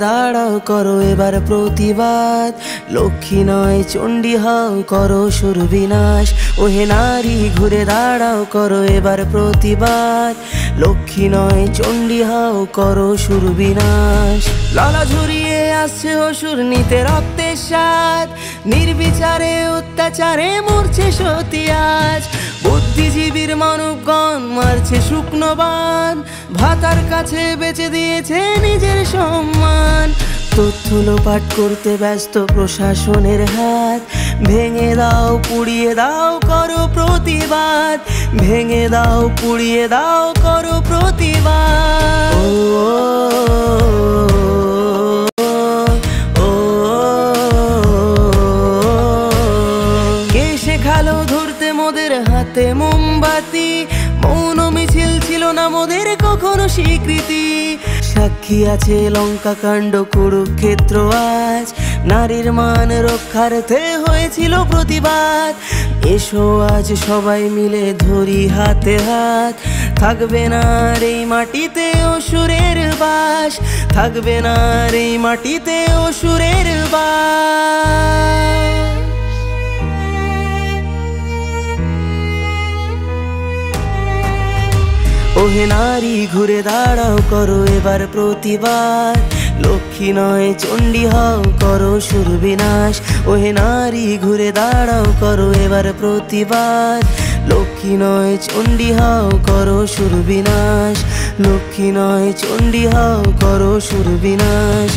দাঁড়াও করো এবার প্রতিবাদ, লক্ষ্মী নয় চণ্ডী হও করো সুরবিনাশ। ওহে নারী ঘুরে দাঁড়াও করো এবার প্রতিবাদ, লক্ষ্মী নয় চণ্ডী হও করো সুরবিনাশ। লালা ঝরিয়ে আসছে অসুর নিতে রক্তের স্বাদ, নির্বিচারে অত্যাচারে মরছে সতী আজ। বুদ্ধিজীবীর মানবগণ মারছে শুকনো বান, ভাতার কাছে বেচে দিয়েছে নিজের সম্মান। তথ্য লোপাট করতে ব্যস্ত প্রশাসনের হাত, ভেঙে দাও পুড়িয়ে দাও করো প্রতিবাদ, ভেঙে দাও পুড়িয়ে দাও করো প্রতিবাদ। কে শেখালো ধরতে মোদের হাতে মোমবাতি, মৌন মিছিল ছিল না মোদের কখনো স্বীকৃতি। সাক্ষী আছে লঙ্কা কাণ্ড কুরুক্ষেত্র আজ, নারীর মান রক্ষার্থে হয়েছিল প্রতিবাদ। এসো আজ সবাই মিলে ধরি হাতে হাত, থাকবে না আর এই মাটিতে অসুরের বাস, থাকবে না আর এই মাটিতে অসুরের বাস। ওহে নারী ঘুরে দাঁড়াও করো এবার প্রতিবাদ, লক্ষ্মী নয় চণ্ডী হও করো সুরবিনাশ। ওহে নারী ঘুরে দাঁড়াও করো এবার প্রতিবাদ, লক্ষ্মী নয় চণ্ডী হও করো সুরবিনাশ, লক্ষ্মী নয় চণ্ডী হও করো সুরবিনাশ।